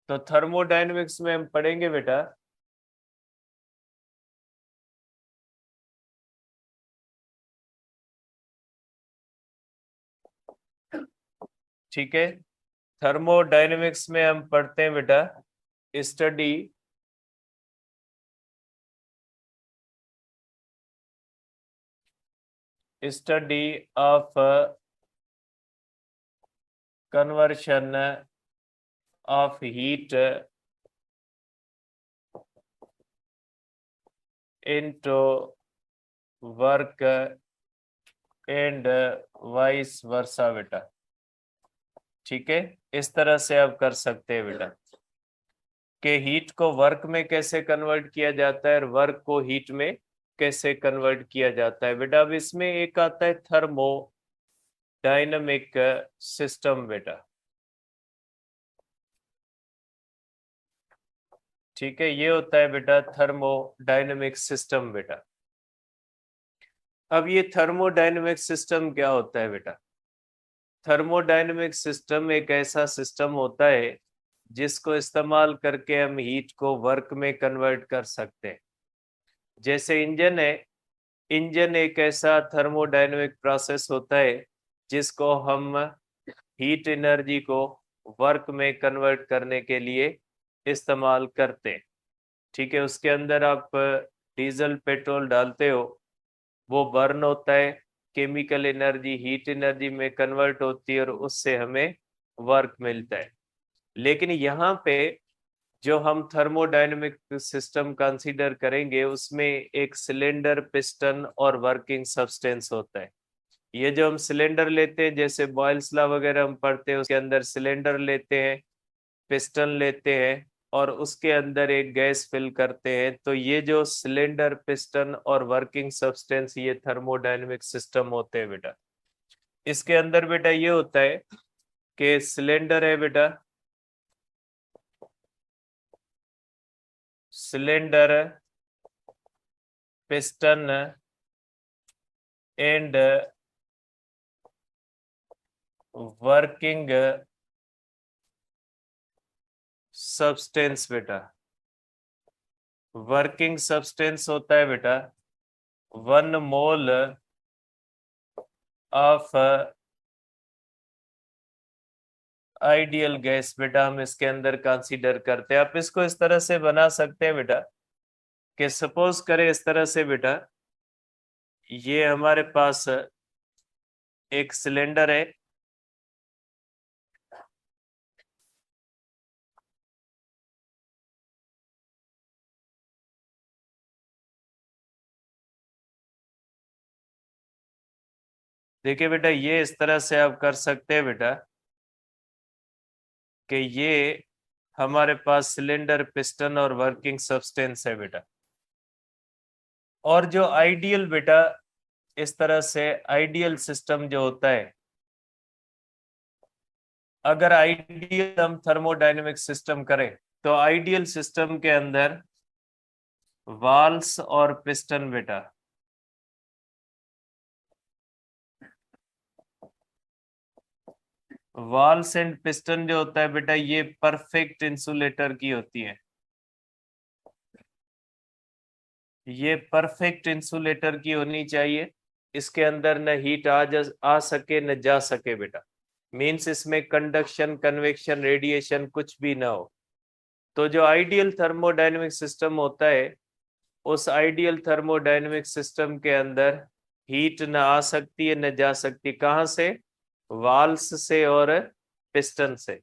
तो थर्मोडायनेमिक्स में हम पढ़ेंगे बेटा ठीक है। थर्मोडायनेमिक्स में हम पढ़ते हैं बेटा study of conversion of heat into work and vice versa बेटा। ठीक है, इस तरह से आप कर सकते हैं बेटा कि हीट को वर्क में कैसे कन्वर्ट किया जाता है और वर्क को हीट में कैसे कन्वर्ट किया जाता है बेटा। अब इसमें एक आता है थर्मो डायनामिक सिस्टम बेटा। ठीक है, ये होता है बेटा थर्मोडायनेमिक सिस्टम बेटा। अब ये थर्मोडायनेमिक सिस्टम क्या होता है बेटा? थर्मोडायनेमिक सिस्टम एक ऐसा सिस्टम होता है जिसको इस्तेमाल करके हम हीट को वर्क में कन्वर्ट कर सकते हैं। जैसे इंजन है, इंजन एक ऐसा थर्मोडायनेमिक प्रोसेस होता है जिसको हम हीट एनर्जी को वर्क में कन्वर्ट करने के लिए इस्तेमाल करते हैं। ठीक है, उसके अंदर आप डीजल पेट्रोल डालते हो, वो बर्न होता है, केमिकल एनर्जी हीट एनर्जी में कन्वर्ट होती है और उससे हमें वर्क मिलता है। लेकिन यहाँ पे जो हम थर्मोडायनेमिक सिस्टम कंसीडर करेंगे उसमें एक सिलेंडर, पिस्टन और वर्किंग सब्सटेंस होता है। ये जो हम सिलेंडर लेते हैं, जैसे बॉयल्स लॉ वगैरह हम पढ़ते हैं, उसके अंदर सिलेंडर लेते हैं, पिस्टन लेते हैं और उसके अंदर एक गैस फिल करते हैं। तो ये जो सिलेंडर, पिस्टन और वर्किंग सब्सटेंस, ये थर्मोडायनेमिक सिस्टम होते हैं बेटा। इसके अंदर बेटा ये होता है कि सिलेंडर है बेटा, cylinder, piston and working substance बेटा। वर्किंग सब्सटेंस होता है बेटा 1 मोल ऑफ आइडियल गैस बेटा, हम इसके अंदर कंसीडर करते हैं। आप इसको इस तरह से बना सकते हैं बेटा कि सपोज करें इस तरह से बेटा, ये हमारे पास एक सिलेंडर है, देखिए बेटा ये इस तरह से आप कर सकते हैं बेटा कि ये हमारे पास सिलेंडर, पिस्टन और वर्किंग सब्सटेंस है बेटा। और जो आइडियल बेटा, इस तरह से आइडियल सिस्टम जो होता है, अगर आइडियल हम थर्मोडायनेमिक सिस्टम करें तो आइडियल सिस्टम के अंदर वाल्स और पिस्टन बेटा, वाल्स एंड पिस्टन जो होता है बेटा, ये परफेक्ट इंसुलेटर की होती है। ये परफेक्ट इंसुलेटर की होनी चाहिए, इसके अंदर न हीट आ सके न जा सके बेटा। मींस इसमें कंडक्शन, कन्वेक्शन, रेडिएशन कुछ भी ना हो। तो जो आइडियल थर्मोडायनेमिक सिस्टम होता है, उस आइडियल थर्मोडायनेमिक सिस्टम के अंदर हीट न आ सकती है न जा सकती। कहाँ से? वाल्स से और पिस्टन से।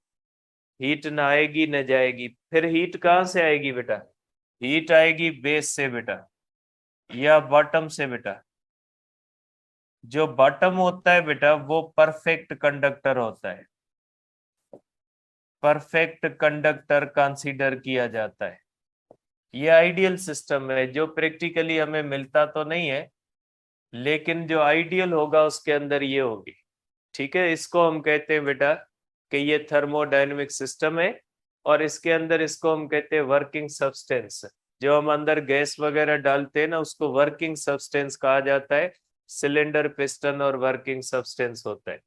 हीट न आएगी न जाएगी। फिर हीट कहाँ से आएगी बेटा? हीट आएगी बेस से बेटा, या बॉटम से बेटा। जो बॉटम होता है बेटा वो परफेक्ट कंडक्टर होता है, परफेक्ट कंडक्टर कंसीडर किया जाता है। ये आइडियल सिस्टम है जो प्रैक्टिकली हमें मिलता तो नहीं है, लेकिन जो आइडियल होगा उसके अंदर ये होगी। ठीक है, इसको हम कहते हैं बेटा कि ये थर्मोडायनेमिक सिस्टम है। और इसके अंदर इसको हम कहते हैं वर्किंग सब्सटेंस। जो हम अंदर गैस वगैरह डालते हैं ना, उसको वर्किंग सब्सटेंस कहा जाता है। सिलेंडर, पिस्टन और वर्किंग सब्सटेंस होता है।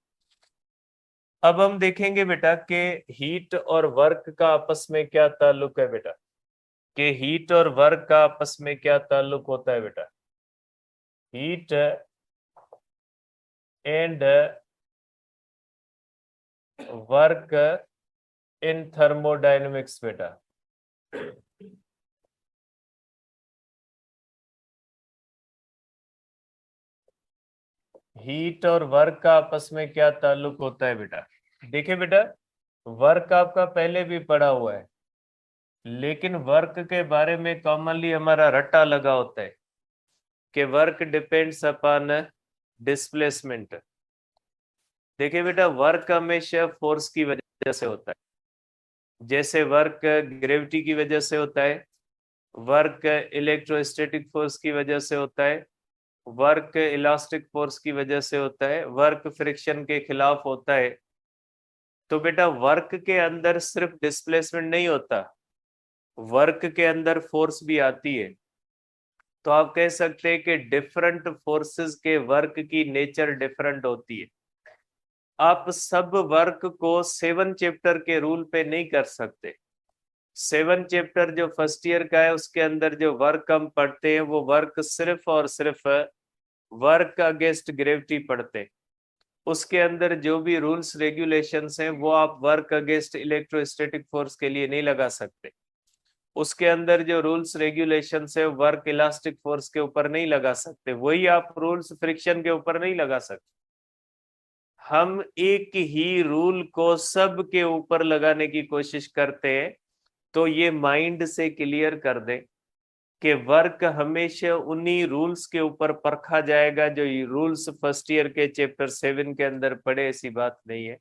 अब हम देखेंगे बेटा कि हीट और वर्क का आपस में क्या ताल्लुक है बेटा, कि हीट और वर्क का आपस में क्या ताल्लुक होता है बेटा। Heat and work in thermodynamics बेटा। हीट और वर्क का आपस में क्या ताल्लुक होता है बेटा। देखिए बेटा, वर्क आपका पहले भी पढ़ा हुआ है, लेकिन वर्क के बारे में कॉमनली हमारा रट्टा लगा होता है कि वर्क डिपेंड्स अपॉन डिस्प्लेसमेंट। देखिए बेटा, वर्क हमेशा फोर्स की वजह से होता है। जैसे वर्क ग्रेविटी की वजह से होता है, वर्क इलेक्ट्रोस्टैटिक फोर्स की वजह से होता है, वर्क इलास्टिक फोर्स की वजह से होता है, वर्क फ्रिक्शन के खिलाफ होता है। तो बेटा, वर्क के अंदर सिर्फ डिस्प्लेसमेंट नहीं होता, वर्क के अंदर फोर्स भी आती है। तो आप कह सकते हैं कि डिफरेंट फोर्सेस के वर्क की नेचर डिफरेंट होती है। आप सब वर्क को 7 चैप्टर के रूल पे नहीं कर सकते। 7 चैप्टर जो फर्स्ट ईयर का है, उसके अंदर जो वर्क हम पढ़ते हैं वो वर्क सिर्फ और सिर्फ वर्क अगेंस्ट ग्रेविटी पढ़ते हैं। उसके अंदर जो भी रूल्स रेगुलेशंस हैं वो आप वर्क अगेंस्ट इलेक्ट्रोस्टैटिक फोर्स के लिए नहीं लगा सकते। उसके अंदर जो रूल्स रेगुलेशंस है वर्क इलास्टिक फोर्स के ऊपर नहीं लगा सकते, वही आप रूल्स फ्रिक्शन के ऊपर नहीं लगा सकते। हम एक ही रूल को सब के ऊपर लगाने की कोशिश करते हैं। तो ये माइंड से क्लियर कर दें कि वर्क हमेशा उन्हीं रूल्स के ऊपर परखा जाएगा जो ये रूल्स फर्स्ट ईयर के चैप्टर 7 के अंदर पड़े, ऐसी बात नहीं है।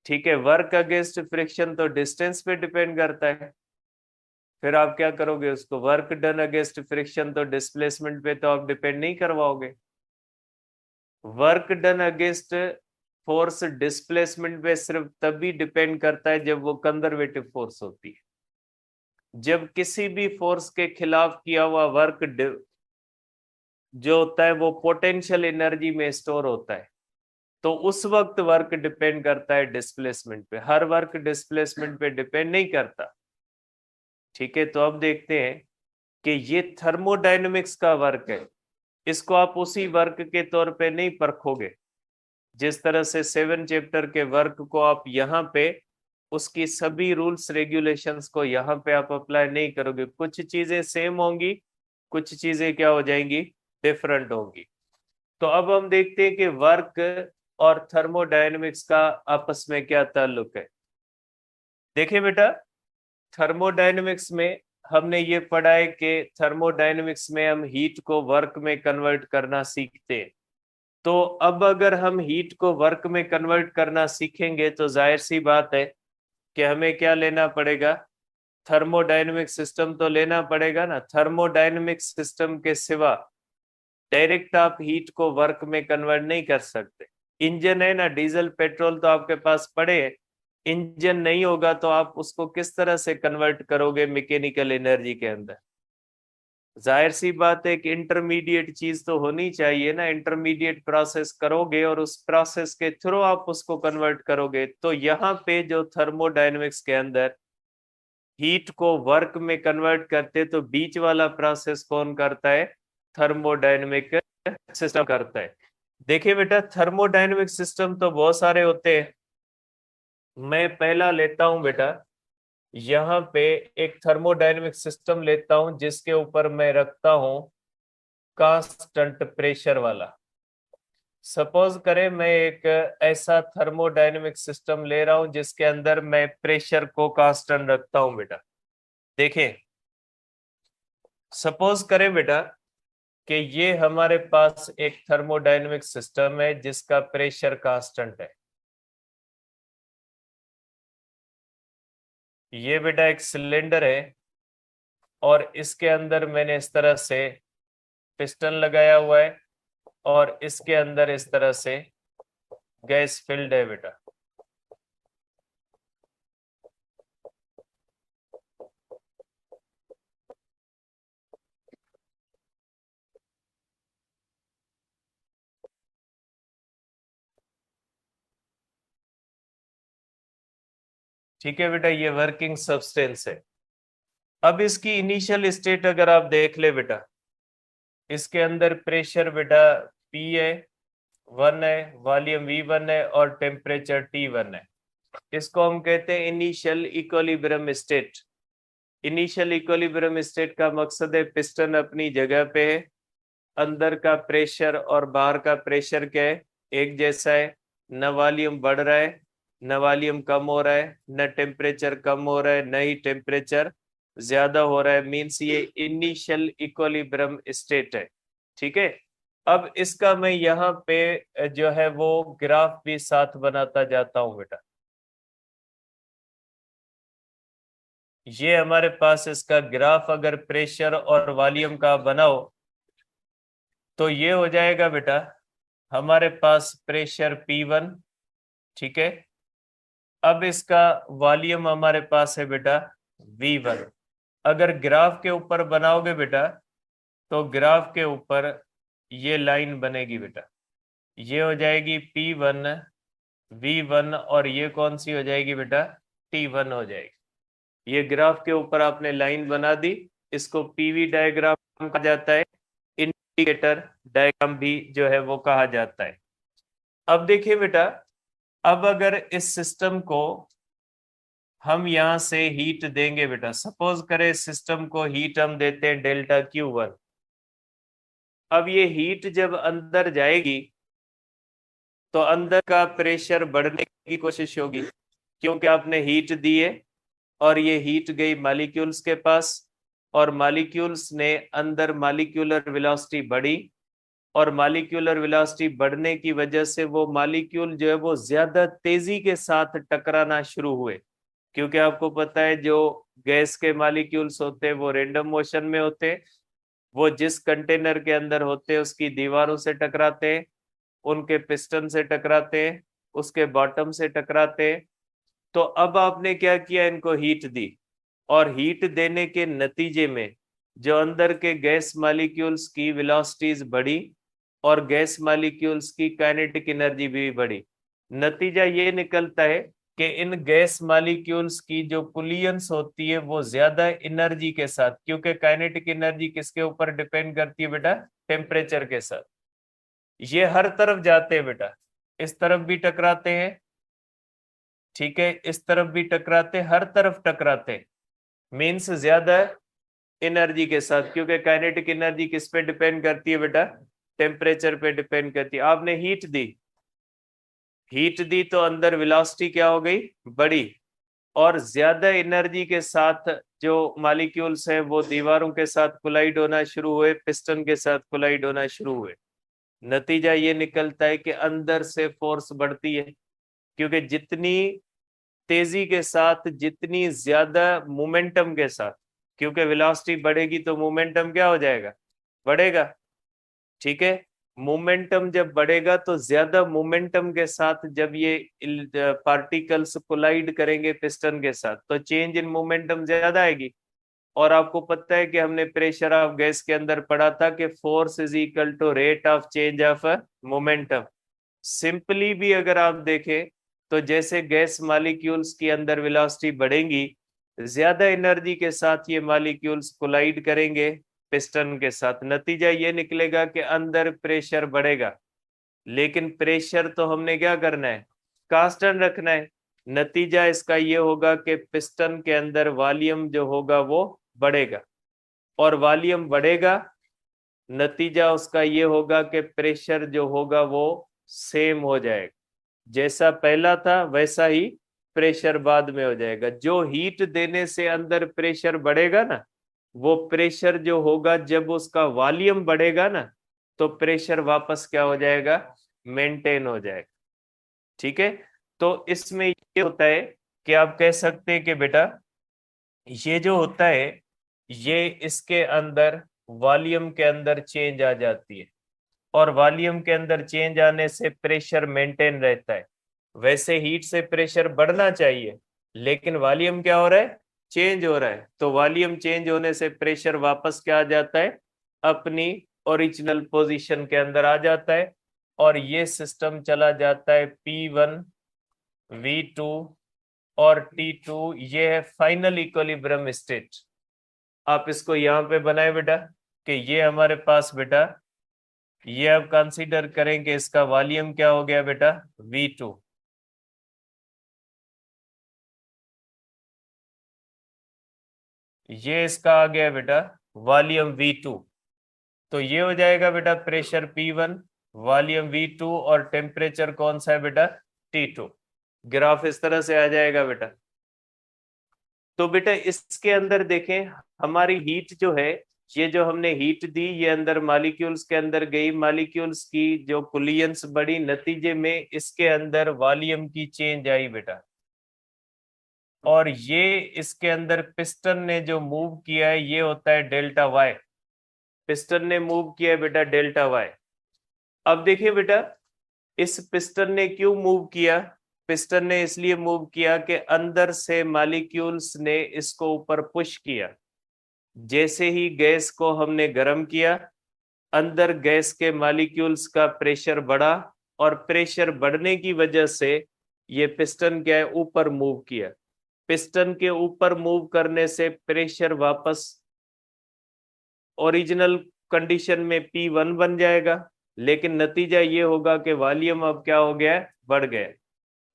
ठीक है, वर्क अगेंस्ट फ्रिक्शन तो डिस्टेंस पे डिपेंड करता है। फिर आप क्या करोगे उसको, वर्क डन अगेंस्ट फ्रिक्शन तो डिस्प्लेसमेंट पे तो आप डिपेंड नहीं करवाओगे। Work done against force displacement पे सिर्फ तभी डिपेंड करता है जब वो कंजर्वेटिव फोर्स होती है। जब किसी भी फोर्स के खिलाफ किया हुआ वर्क जो होता है वो पोटेंशियल एनर्जी में स्टोर होता है, तो उस वक्त वर्क डिपेंड करता है डिस्प्लेसमेंट पे। हर वर्क डिस्प्लेसमेंट पे डिपेंड नहीं करता। ठीक है, तो अब देखते हैं कि ये थर्मोडायनेमिक्स का वर्क है। इसको आप उसी वर्क के तौर पे नहीं परखोगे जिस तरह से 7 चैप्टर के वर्क को आप यहाँ पे उसकी सभी रूल्स रेगुलेशंस को यहाँ पे आप अप्लाई नहीं करोगे। कुछ चीजें सेम होंगी, कुछ चीजें क्या हो जाएंगी, डिफरेंट होंगी। तो अब हम देखते हैं कि वर्क और थर्मोडायनेमिक्स का आपस में क्या ताल्लुक है। देखिए बेटा, थर्मोडायनेमिक्स में हमने ये पढ़ा है कि थर्मोडायनेमिक्स में हम हीट को वर्क में कन्वर्ट करना सीखते हैं। तो अब अगर हम हीट को वर्क में कन्वर्ट करना सीखेंगे तो जाहिर सी बात है कि हमें क्या लेना पड़ेगा, थर्मोडायनेमिक सिस्टम तो लेना पड़ेगा ना। थर्मोडायनेमिक सिस्टम के सिवा डायरेक्ट आप हीट को वर्क में कन्वर्ट नहीं कर सकते। इंजन है ना, डीजल पेट्रोल तो आपके पास पड़े है, इंजन नहीं होगा तो आप उसको किस तरह से कन्वर्ट करोगे मैकेनिकल एनर्जी के अंदर। जाहिर सी बात है कि इंटरमीडिएट चीज तो होनी चाहिए ना, इंटरमीडिएट प्रोसेस करोगे और उस प्रोसेस के थ्रू आप उसको कन्वर्ट करोगे। तो यहाँ पे जो थर्मोडायनेमिक्स के अंदर हीट को वर्क में कन्वर्ट करते तो बीच वाला प्रोसेस कौन करता है, थर्मोडायनेमिक सिस्टम करता है। देखिए बेटा, थर्मोडायनेमिक सिस्टम तो बहुत सारे होते हैं। मैं पहला लेता हूं बेटा, यहाँ पे एक थर्मोडायनेमिक सिस्टम लेता हूं जिसके ऊपर मैं रखता हूं कांस्टेंट प्रेशर वाला। सपोज करें मैं एक ऐसा थर्मोडायनेमिक सिस्टम ले रहा हूं जिसके अंदर मैं प्रेशर को कांस्टेंट रखता हूं बेटा। देखें, सपोज करें बेटा कि ये हमारे पास एक थर्मोडायनेमिक सिस्टम है जिसका प्रेशर कांस्टेंट है। ये बेटा एक सिलेंडर है और इसके अंदर मैंने इस तरह से पिस्टन लगाया हुआ है और इसके अंदर इस तरह से गैस फिल्ड है बेटा। ठीक है बेटा, ये वर्किंग सब्सटेंस है। अब इसकी इनिशियल स्टेट अगर आप देख ले बेटा, इसके अंदर प्रेशर बेटा P है, 1 है, वॉल्यूम V1 है और टेम्परेचर T1 है। इसको हम कहते हैं initial equilibrium state. Initial equilibrium state का मकसद है पिस्टन अपनी जगह पे है, अंदर का प्रेशर और बाहर का प्रेशर क्या है, एक जैसा है, न वॉल्यूम बढ़ रहा है न वॉल्यूम कम हो रहा है, न टेम्परेचर कम हो रहा है न ही टेम्परेचर ज्यादा हो रहा है। मीन्स ये इनिशियल इक्विलिब्रियम स्टेट है। ठीक है, अब इसका मैं यहाँ पे जो है वो ग्राफ भी साथ बनाता जाता हूं बेटा। ये हमारे पास इसका ग्राफ अगर प्रेशर और वॉल्यूम का बनाओ तो ये हो जाएगा बेटा हमारे पास प्रेशर P1। ठीक है, अब इसका वॉल्यूम हमारे पास है बेटा V1। अगर ग्राफ के ऊपर बनाओगे बेटा तो ग्राफ के ऊपर ये लाइन बनेगी बेटा, ये हो जाएगी P1 V1 और ये कौन सी हो जाएगी बेटा, T1 हो जाएगी। ये ग्राफ के ऊपर आपने लाइन बना दी, इसको पीवी डायग्राम कहा जाता है, इंडिकेटर डायग्राम भी जो है वो कहा जाता है। अब देखिए बेटा, अब अगर इस सिस्टम को हम यहां से हीट देंगे बेटा, सपोज करें सिस्टम को हीट हम देते हैं डेल्टा Q1। अब ये हीट जब अंदर जाएगी तो अंदर का प्रेशर बढ़ने की कोशिश होगी, क्योंकि आपने हीट दी है और ये हीट गई मॉलिक्यूल्स के पास, और मॉलिक्यूल्स ने अंदर मॉलिक्यूलर वेलोसिटी बढ़ी, और मॉलिक्यूलर वेलोसिटी बढ़ने की वजह से वो मॉलिक्यूल जो है वो ज्यादा तेजी के साथ टकराना शुरू हुए। क्योंकि आपको पता है जो गैस के मॉलिक्यूल्स होते हैं वो रेंडम मोशन में होते हैं, वो जिस कंटेनर के अंदर होते हैं उसकी दीवारों से टकराते हैं, उनके पिस्टन से टकराते हैं, उसके बॉटम से टकराते हैं। तो अब आपने क्या किया, इनको हीट दी, और हीट देने के नतीजे में जो अंदर के गैस मॉलिक्यूल्स की वेलोसिटीज बढ़ी और गैस मॉलिक्यूल्स की काइनेटिक एनर्जी भी बढ़ी। नतीजा ये निकलता है कि इन गैस मॉलिक्यूल्स की जो पुलियंस होती है वो ज्यादा एनर्जी के साथ, क्योंकि काइनेटिक एनर्जी किसके ऊपर डिपेंड करती है बेटा, टेम्परेचर के साथ, ये हर तरफ जाते हैं बेटा, इस तरफ भी टकराते हैं, ठीक है, इस तरफ भी टकराते, हर तरफ टकराते, मीन्स ज्यादा एनर्जी के साथ, क्योंकि काइनेटिक एनर्जी किस पे डिपेंड करती है बेटा, टेम्परेचर पे डिपेंड करती है। आपने हीट दी, हीट दी तो अंदर वेलोसिटी क्या हो गई, बढ़ी, और ज्यादा एनर्जी के साथ जो मॉलिक्यूल्स हैं वो दीवारों के साथ कोलाइड होना शुरू हुए, पिस्टन के साथ कोलाइड होना शुरू हुए। नतीजा ये निकलता है कि अंदर से फोर्स बढ़ती है, क्योंकि जितनी तेजी के साथ, जितनी ज्यादा मोमेंटम के साथ, क्योंकि वेलोसिटी बढ़ेगी तो मोमेंटम क्या हो जाएगा, बढ़ेगा। ठीक है, मोमेंटम जब बढ़ेगा तो ज्यादा मोमेंटम के साथ जब ये पार्टिकल्स कोलाइड करेंगे पिस्टन के साथ तो चेंज इन मोमेंटम ज्यादा आएगी। और आपको पता है कि हमने प्रेशर ऑफ गैस के अंदर पढ़ा था कि force is equal to rate of change of momentum. Simply भी अगर आप देखें तो जैसे गैस मॉलिक्यूल्स की अंदर वेलोसिटी बढ़ेंगी, ज्यादा एनर्जी के साथ ये मॉलिक्यूल्स कोलाइड करेंगे पिस्टन के साथ, नतीजा ये निकलेगा कि अंदर प्रेशर बढ़ेगा। लेकिन प्रेशर तो हमने क्या करना है, कांस्टेंट रखना है। नतीजा इसका ये होगा कि पिस्टन के अंदर वॉल्यूम जो होगा वो बढ़ेगा, और वॉल्यूम बढ़ेगा, नतीजा उसका ये होगा कि प्रेशर जो होगा वो सेम हो जाएगा, जैसा पहला था वैसा ही प्रेशर बाद में हो जाएगा। जो हीट देने से अंदर प्रेशर बढ़ेगा ना, वो प्रेशर जो होगा जब उसका वॉल्यूम बढ़ेगा ना तो प्रेशर वापस क्या हो जाएगा, मेंटेन हो जाएगा। ठीक है, तो इसमें ये होता है कि आप कह सकते हैं कि बेटा ये जो होता है ये इसके अंदर वॉल्यूम के अंदर चेंज आ जाती है, और वॉल्यूम के अंदर चेंज आने से प्रेशर मेंटेन रहता है। वैसे हीट से प्रेशर बढ़ना चाहिए, लेकिन वॉल्यूम क्या हो रहा है, चेंज हो रहा है, तो वॉल्यूम चेंज होने से प्रेशर वापस क्या आ जाता है, अपनी ओरिजिनल पोजीशन के अंदर आ जाता है, और ये सिस्टम चला जाता है P1 V2 और T2 ये है फाइनल इक्विलिब्रियम स्टेट। आप इसको यहाँ पे बनाए बेटा कि ये हमारे पास बेटा, ये अब कंसीडर करें कि इसका वॉल्यूम क्या हो गया बेटा, V2। ये इसका आ गया बेटा वॉल्यूम V2। तो ये हो जाएगा बेटा प्रेशर P1, वॉल्यूम V2 और टेम्परेचर कौन सा है बेटा, T2। ग्राफ इस तरह से आ जाएगा बेटा। तो बेटा इसके अंदर देखें, हमारी हीट जो है, ये जो हमने हीट दी ये अंदर मॉलिक्यूल्स के अंदर गई, मॉलिक्यूल्स की जो कुलियंस बढ़ी, नतीजे में इसके अंदर वॉल्यूम की चेंज आई बेटा। और ये इसके अंदर पिस्टन ने जो मूव किया है ये होता है डेल्टा वाई। पिस्टन ने मूव किया है बेटा डेल्टा वाई। अब देखिए बेटा, इस पिस्टन ने क्यों मूव किया, पिस्टन ने इसलिए मूव किया कि अंदर से मॉलिक्यूल्स ने इसको ऊपर पुश किया। जैसे ही गैस को हमने गर्म किया, अंदर गैस के मॉलिक्यूल्स का प्रेशर बढ़ा, और प्रेशर बढ़ने की वजह से ये पिस्टन क्या है, ऊपर मूव किया। पिस्टन के ऊपर मूव करने से प्रेशर वापस ओरिजिनल कंडीशन में P1 बन जाएगा, लेकिन नतीजा ये होगा कि वॉल्यूम अब क्या हो गया है, बढ़ गया।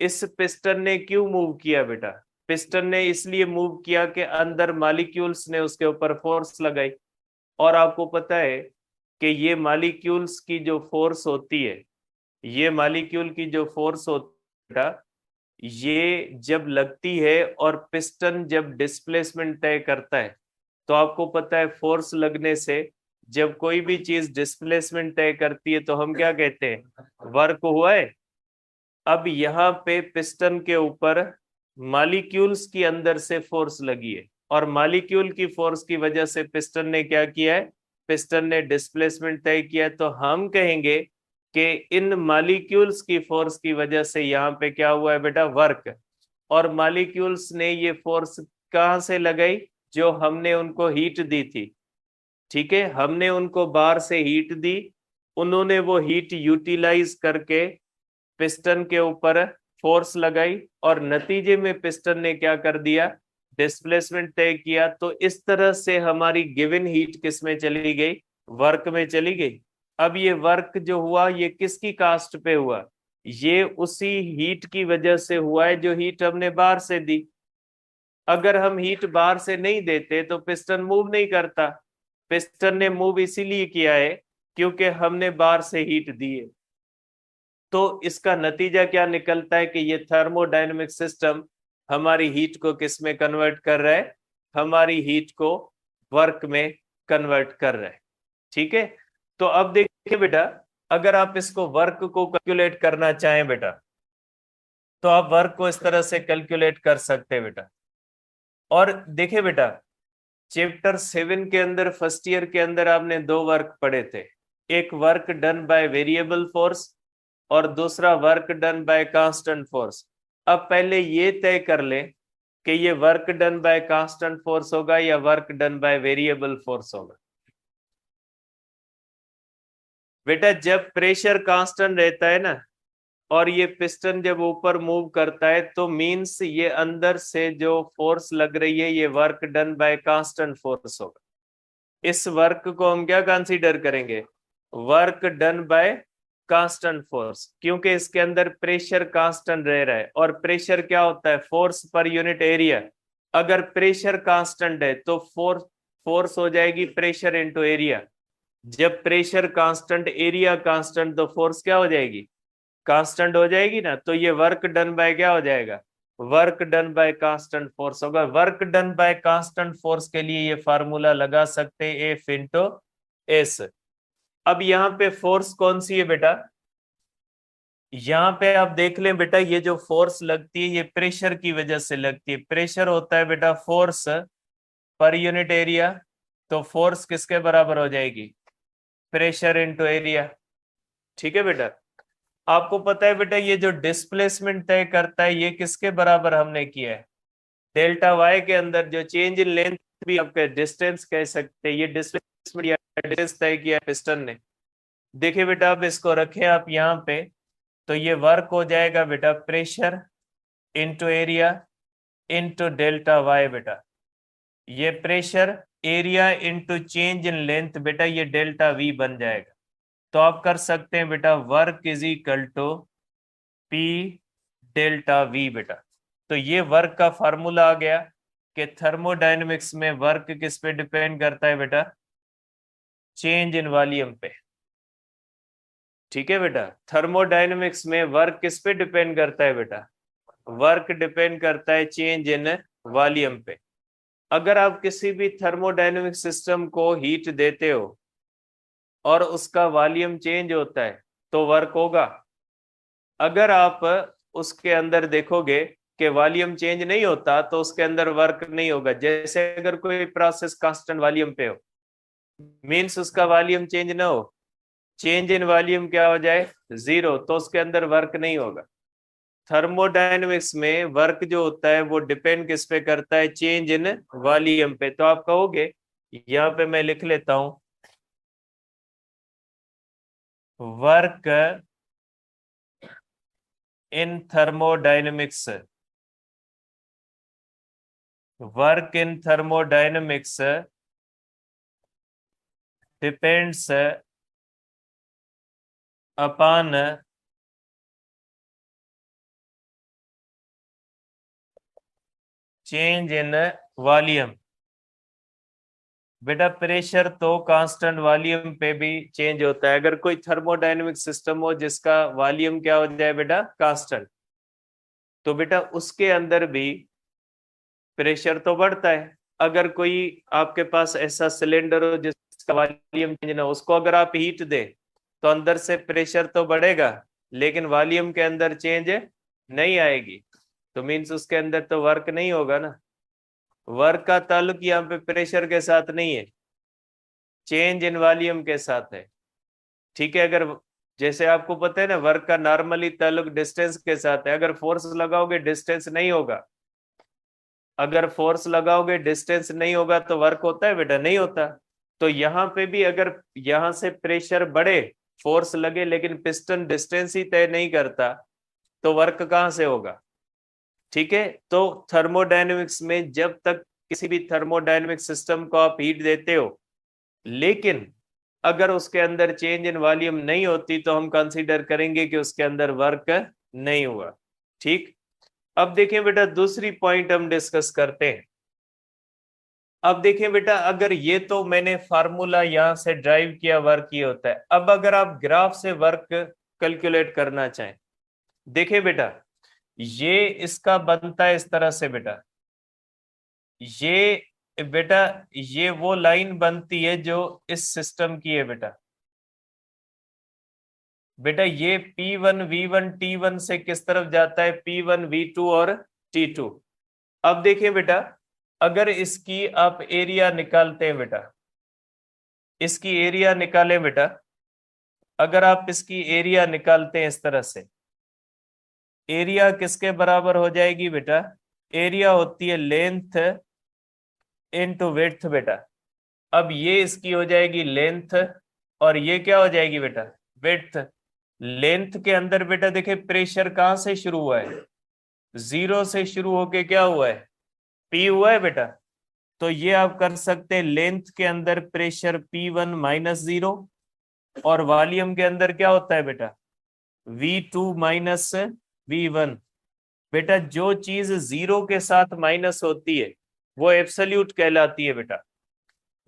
इस पिस्टन ने क्यों मूव किया बेटा, पिस्टन ने इसलिए मूव किया कि अंदर मॉलिक्यूल्स ने उसके ऊपर फोर्स लगाई। और आपको पता है कि ये मॉलिक्यूल्स की जो फोर्स होती है, ये मॉलिक्यूल की जो फोर्स होती है बेटा, ये जब लगती है और पिस्टन जब डिस्प्लेसमेंट तय करता है, तो आपको पता है फोर्स लगने से जब कोई भी चीज डिस्प्लेसमेंट तय करती है तो हम क्या कहते हैं, वर्क हुआ है। अब यहाँ पे पिस्टन के ऊपर मॉलिक्यूल्स की अंदर से फोर्स लगी है, और मॉलिक्यूल की फोर्स की वजह से पिस्टन ने क्या किया है, पिस्टन ने डिस्प्लेसमेंट तय किया। तो हम कहेंगे कि इन मॉलिक्यूल्स की फोर्स की वजह से यहाँ पे क्या हुआ है बेटा, वर्क। और मॉलिक्यूल्स ने ये फोर्स कहाँ से लगाई, जो हमने उनको हीट दी थी। ठीक है, हमने उनको बाहर से हीट दी, उन्होंने वो हीट यूटिलाइज करके पिस्टन के ऊपर फोर्स लगाई, और नतीजे में पिस्टन ने क्या कर दिया, डिस्प्लेसमेंट तय किया। तो इस तरह से हमारी गिवन हीट किस में चली गई, वर्क में चली गई। अब ये वर्क जो हुआ ये किसकी कास्ट पे हुआ, ये उसी हीट की वजह से हुआ है जो हीट हमने बाहर से दी। अगर हम हीट बाहर से नहीं देते तो पिस्टन मूव नहीं करता। पिस्टन ने मूव इसीलिए किया है क्योंकि हमने बाहर से हीट दी है। तो इसका नतीजा क्या निकलता है कि ये थर्मोडायनेमिक सिस्टम हमारी हीट को किस में कन्वर्ट कर रहा है, हमारी हीट को वर्क में कन्वर्ट कर रहा है। ठीक है, तो अब देखिए बेटा, अगर आप इसको वर्क को कैलकुलेट करना चाहें बेटा, तो आप वर्क को इस तरह से कैलकुलेट कर सकते हैं बेटा। और देखिए बेटा, चैप्टर 7 के अंदर फर्स्ट ईयर के अंदर आपने दो वर्क पढ़े थे, एक work done by variable force और दूसरा work done by constant force. अब पहले ये तय कर लें कि ये work done by constant force होगा या work done by variable force होगा। बेटा जब प्रेशर कांस्टेंट रहता है ना, और ये पिस्टन जब ऊपर मूव करता है, तो मींस ये अंदर से जो फोर्स लग रही है ये work done by constant force होगा। इस वर्क को हम क्या कंसीडर करेंगे, work done by constant force, क्योंकि इसके अंदर प्रेशर कांस्टेंट रह रहा है। और प्रेशर क्या होता है, फोर्स पर यूनिट एरिया। अगर प्रेशर कांस्टेंट है तो फोर्स हो जाएगी प्रेशर इनटू एरिया। जब प्रेशर कांस्टेंट एरिया कांस्टेंट, तो फोर्स क्या हो जाएगी, कांस्टेंट हो जाएगी ना। तो ये वर्क डन बाय क्या हो जाएगा, work done by constant force होगा। Work done by constant force के लिए ये फार्मूला लगा सकते हैं, एफ इंटू एस। अब यहाँ पे फोर्स कौन सी है बेटा, यहाँ पे आप देख लें बेटा, ये जो फोर्स लगती है ये प्रेशर की वजह से लगती है। प्रेशर होता है बेटा फोर्स पर यूनिट एरिया, तो फोर्स किसके बराबर हो जाएगी, प्रेशर इंटू एरिया। ठीक है बेटा, आपको पता है बेटा ये जो डिस्प्लेसमेंट तय करता है ये किसके बराबर हमने किया है, डेल्टा वाई के अंदर जो चेंज इन लेंथ भी आपके डिस्टेंस कह सकते हैं, ये डिस्प्लेसमेंट या डिस्टेंस तय किया पिस्टन ने। देखिए बेटा, अब इसको रखें आप यहाँ पे, तो ये वर्क हो जाएगा बेटा pressure into area. Into delta Y बेटा, ये pressure area into change in length बेटा, ये डेल्टा वी बन जाएगा। तो आप कर सकते हैं बेटा work is equal to P delta V बेटा। तो ये वर्क का फार्मूला आ गया कि थर्मोडायनेमिक्स में वर्क किस पे डिपेंड करता है बेटा, चेंज इन वॉल्यूम पे। ठीक है बेटा, थर्मोडायनेमिक्स में वर्क किस पे डिपेंड करता है बेटा, वर्क डिपेंड करता है चेंज इन वॉल्यूम पे। अगर आप किसी भी थर्मोडायनेमिक सिस्टम को हीट देते हो और उसका वॉल्यूम चेंज होता है तो वर्क होगा। अगर आप उसके अंदर देखोगे कि वॉल्यूम चेंज नहीं होता तो उसके अंदर वर्क नहीं होगा। जैसे अगर कोई प्रोसेस कांस्टेंट वॉल्यूम पे हो, मींस उसका वॉल्यूम चेंज ना हो, चेंज इन वॉल्यूम क्या हो जाए, जीरो, तो उसके अंदर वर्क नहीं होगा। थर्मोडायनेमिक्स में वर्क जो होता है वो डिपेंड किस पे करता है, चेंज इन वॉल्यूम पे। तो आप कहोगे, यहाँ पे मैं लिख लेता हूं, work in thermodynamics, work in thermodynamics depends upon change in volume. बेटा प्रेशर तो कांस्टेंट वॉल्यूम पे भी चेंज होता है। अगर कोई थर्मोडायनेमिक सिस्टम हो जिसका वॉल्यूम क्या हो जाए बेटा, कांस्टेंट, तो बेटा उसके अंदर भी प्रेशर तो बढ़ता है। अगर कोई आपके पास ऐसा सिलेंडर हो जिसका वॉल्यूम चेंज ना हो, उसको अगर आप हीट दे तो अंदर से प्रेशर तो बढ़ेगा लेकिन वॉल्यूम के अंदर चेंज नहीं आएगी, तो मीन्स उसके अंदर तो वर्क नहीं होगा ना। वर्क का ताल्लुक यहाँ पे प्रेशर के साथ नहीं है, चेंज इन वॉल्यूम के साथ है। ठीक है, अगर जैसे आपको पता है ना वर्क का नॉर्मली ताल्लुक डिस्टेंस के साथ है, अगर फोर्स लगाओगे डिस्टेंस नहीं होगा, अगर फोर्स लगाओगे डिस्टेंस नहीं होगा तो वर्क होता है बेटा, नहीं होता। तो यहाँ पे भी अगर यहाँ से प्रेशर बढ़े, फोर्स लगे, लेकिन पिस्टन डिस्टेंस ही तय नहीं करता तो वर्क कहाँ से होगा। ठीक है, तो थर्मोडायनेमिक्स में जब तक किसी भी थर्मोडायनेमिक सिस्टम को आप हीट देते हो, लेकिन अगर उसके अंदर चेंज इन वॉल्यूम नहीं होती तो हम कंसीडर करेंगे कि उसके अंदर वर्क नहीं हुआ। ठीक, अब देखें बेटा दूसरी पॉइंट हम डिस्कस करते हैं। अब देखें बेटा, अगर ये तो मैंने फार्मूला यहां से ड्राइव किया, वर्क ये होता है। अब अगर आप ग्राफ से वर्क कैलकुलेट करना चाहें, देखें बेटा ये इसका बनता है इस तरह से बेटा, ये बेटा ये वो लाइन बनती है जो इस सिस्टम की है बेटा। बेटा ये P1 V1 T1 से किस तरफ जाता है, P1 V2 और T2। अब देखिए बेटा, अगर इसकी आप एरिया निकालते हैं बेटा, इसकी एरिया निकालें बेटा, अगर आप इसकी एरिया निकालते हैं इस तरह से, एरिया किसके बराबर हो जाएगी बेटा, एरिया होती है लेंथ इनटू विड्थ बेटा। अब ये इसकी हो जाएगी लेंथ और ये क्या हो जाएगी बेटा, विड्थ। लेंथ के अंदर बेटा देखे प्रेशर कहां से शुरू हुआ है, जीरो से शुरू होके क्या हुआ है, पी हुआ है बेटा। तो ये आप कर सकते हैं, लेंथ के अंदर प्रेशर P1 माइनस जीरो, और वॉल्यूम के अंदर क्या होता है बेटा, V2 माइनस V1। बेटा जो चीज जीरो के साथ माइनस होती है वो एब्सोल्यूट कहलाती है बेटा,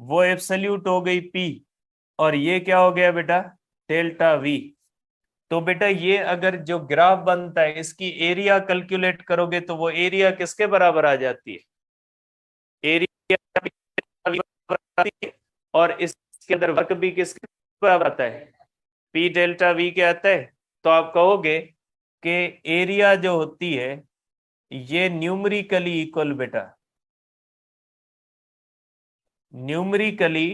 वो एब्सोल्यूट हो गई P, और ये क्या हो गया बेटा, डेल्टा V। तो बेटा ये अगर जो ग्राफ बनता है इसकी एरिया कैलकुलेट करोगे तो वो एरिया किसके बराबर आ जाती है, एरिया, और इसके अंदर वर्क भी किसके बराबर आता है, पी डेल्टा वी के आता है। तो आप कहोगे कि एरिया जो होती है ये न्यूमरिकली इक्वल बेटा, न्यूमरिकली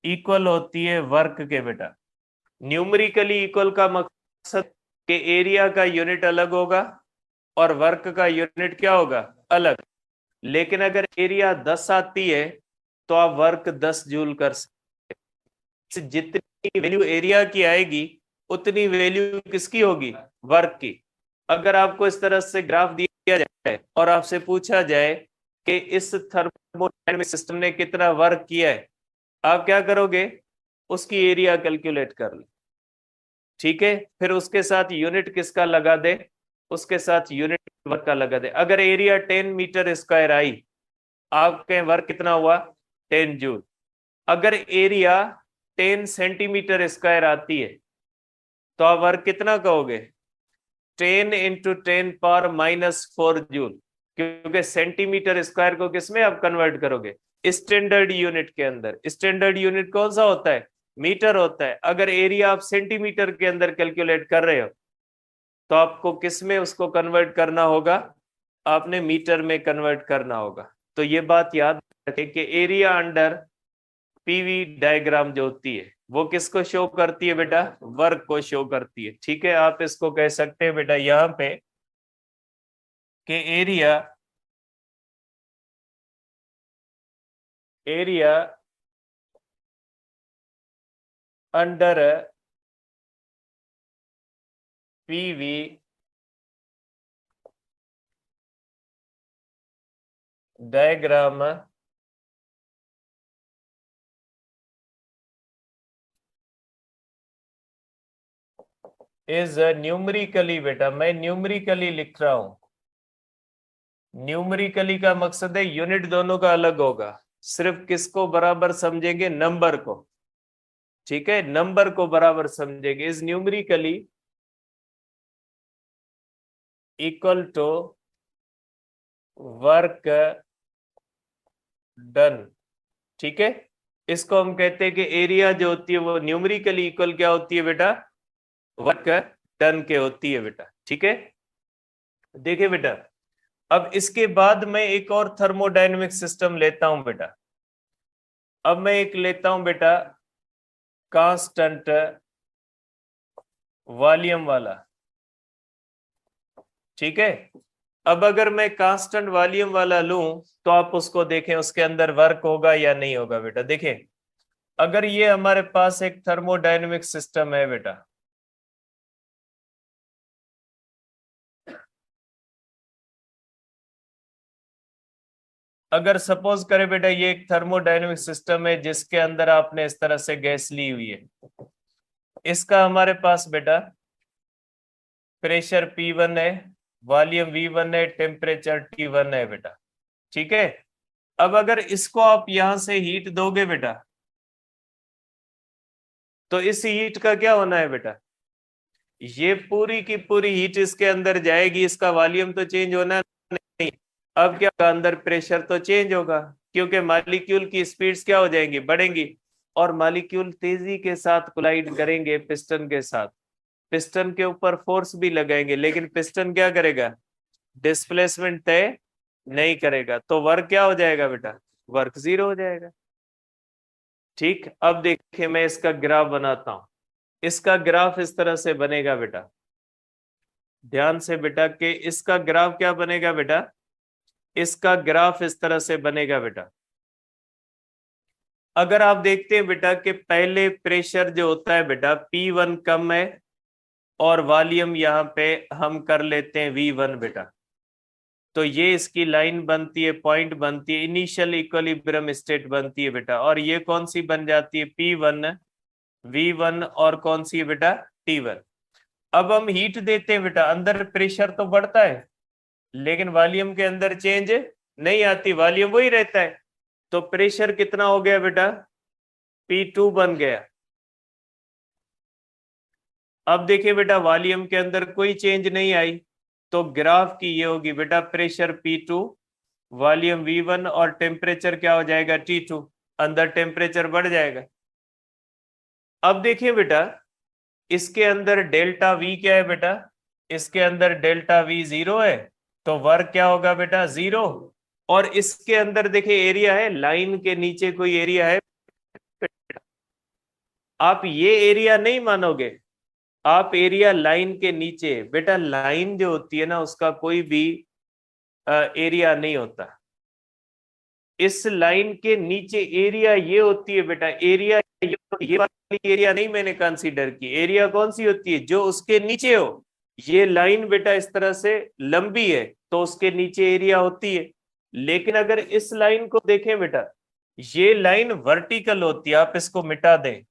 इक्वल होती है वर्क के बेटा। न्यूमरिकली इक्वल का मकसद कि एरिया का यूनिट अलग होगा और वर्क का यूनिट क्या होगा, अलग। लेकिन अगर एरिया 10 आती है तो आप वर्क 10 जूल कर सकते। जितनी वैल्यू एरिया की आएगी उतनी वैल्यू किसकी होगी, वर्क की। अगर आपको इस तरह से ग्राफ दिया जाए और आपसे पूछा जाए कि इस थर्मोडायनेमिक सिस्टम ने कितना वर्क किया है, आप क्या करोगे? उसकी एरिया कैलकुलेट कर ले, ठीक है? फिर उसके साथ यूनिट किसका लगा दे? उसके साथ यूनिट वर्क का लगा दे। अगर एरिया 10 मीटर स्क्वायर आई, आपके वर्क कितना हुआ? 10 जूल। अगर एरिया 10 सेंटीमीटर स्क्वायर आती है तो आप वर्क कितना कहोगे? 10 × 10⁻⁴ जूल, क्योंकि सेंटीमीटर स्क्वायर को किसमें आप कन्वर्ट करोगे? स्टैंडर्ड यूनिट के अंदर। स्टैंडर्ड यूनिट कौन सा होता है? मीटर होता है। अगर एरिया आप सेंटीमीटर के अंदर कैलकुलेट कर रहे हो तो आपको किस में उसको कन्वर्ट करना होगा? आपने मीटर में कन्वर्ट करना होगा। तो ये बात याद रखें कि एरिया अंडर पीवी डायग्राम जो होती है वो किसको शो करती है बेटा? वर्क को शो करती है। ठीक है, आप इसको कह सकते हैं बेटा यहां पे कि area under PV diagram is numerically, बेटा मैं न्यूमरिकली लिख रहा हूं। न्यूमरिकली का मकसद है यूनिट दोनों का अलग होगा, सिर्फ किसको बराबर समझेंगे? नंबर को। ठीक है, नंबर को बराबर समझेंगे। Is numerically equal to work done. ठीक है, इसको हम कहते हैं कि एरिया जो होती है वो न्यूमरिकली इक्वल क्या होती है बेटा? वर्क डन के होती है बेटा। ठीक है, देखिए बेटा, अब इसके बाद मैं एक और थर्मोडायनेमिक सिस्टम लेता हूं बेटा। अब मैं एक लेता हूं बेटा कांस्टेंट वॉल्यूम वाला। ठीक है, अब अगर मैं कांस्टेंट वॉल्यूम वाला लूं तो आप उसको देखें, उसके अंदर वर्क होगा या नहीं होगा बेटा। देखें, अगर ये हमारे पास एक थर्मोडायनेमिक सिस्टम है बेटा, अगर सपोज करें बेटा ये एक थर्मोडायनेमिक सिस्टम है जिसके अंदर आपने इस तरह से गैस ली हुई है, इसका हमारे पास बेटा प्रेशर P1 है, वॉल्यूम V1 है, टेम्परेचर T1 है बेटा। ठीक है, अब अगर इसको आप यहां से हीट दोगे बेटा तो इस हीट का क्या होना है बेटा? ये पूरी की पूरी हीट इसके अंदर जाएगी, इसका वॉल्यूम तो चेंज होना नहीं। अब क्या होगा? अंदर प्रेशर तो चेंज होगा, क्योंकि मॉलिक्यूल की स्पीड्स क्या हो जाएंगी? बढ़ेंगी, और मॉलिक्यूल तेजी के साथ कोलाइड करेंगे पिस्टन के साथ। पिस्टन के ऊपर फोर्स भी लगाएंगे, लेकिन पिस्टन क्या करेगा? डिस्प्लेसमेंट तय नहीं करेगा। तो वर्क क्या हो जाएगा बेटा? वर्क जीरो हो जाएगा। ठीक, अब देखिए मैं इसका ग्राफ बनाता हूं। इसका ग्राफ इस तरह से बनेगा बेटा, ध्यान से बेटा, कि इसका ग्राफ क्या बनेगा बेटा? इसका ग्राफ इस तरह से बनेगा बेटा। अगर आप देखते हैं बेटा कि पहले प्रेशर जो होता है बेटा P1 कम है, और वॉल्यूम यहाँ पे हम कर लेते हैं V1 बेटा, तो ये इसकी लाइन बनती है, पॉइंट बनती है, इनिशियल इक्विलिब्रियम स्टेट बनती है बेटा। और ये कौन सी बन जाती है? P1 V1, और कौन सी है बेटा? T1। अब हम हीट देते हैं बेटा, अंदर प्रेशर तो बढ़ता है लेकिन वॉल्यूम के अंदर चेंज नहीं आती, वॉल्यूम वही रहता है। तो प्रेशर कितना हो गया बेटा? P2 बन गया। अब देखिए बेटा, वॉल्यूम के अंदर कोई चेंज नहीं आई, तो ग्राफ की ये होगी बेटा, प्रेशर P2, वॉल्यूम V1, और टेम्परेचर क्या हो जाएगा? T2। अंदर टेम्परेचर बढ़ जाएगा। अब देखिए बेटा, इसके अंदर डेल्टा V क्या है बेटा? इसके अंदर डेल्टा V 0 है, तो वर्क क्या होगा बेटा? 0। और इसके अंदर देखिए एरिया है, लाइन के नीचे कोई एरिया है, आप ये एरिया नहीं मानोगे, आप एरिया लाइन के नीचे, बेटा लाइन जो होती है ना उसका कोई भी एरिया नहीं होता। इस लाइन के नीचे एरिया ये होती है बेटा, एरिया ये वाली एरिया नहीं मैंने कंसीडर की। एरिया कौन सी होती है? जो उसके नीचे हो, ये लाइन बेटा इस तरह से लंबी है तो उसके नीचे एरिया होती है, लेकिन अगर इस लाइन को देखें बेटा, ये लाइन वर्टिकल होती है। आप इसको मिटा दें,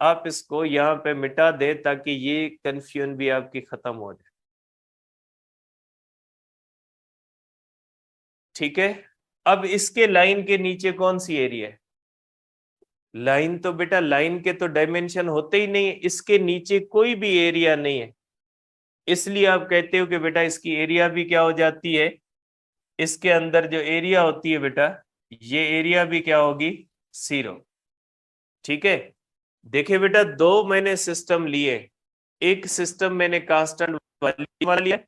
आप इसको यहां पे मिटा दें ताकि ये कंफ्यूजन भी आपकी खत्म हो जाए। ठीक है, अब इसके लाइन के नीचे कौन सी एरिया है? लाइन तो बेटा, लाइन के तो डायमेंशन होते ही नहीं है, इसके नीचे कोई भी एरिया नहीं है, इसलिए आप कहते हो कि बेटा इसकी एरिया भी क्या हो जाती है, इसके अंदर जो एरिया होती है बेटा, ये एरिया भी क्या होगी, 0। ठीक है, देखिए बेटा दो मैंने सिस्टम लिए, एक सिस्टम मैंने कांस्टेंट वॉल्यूम वाला लिया,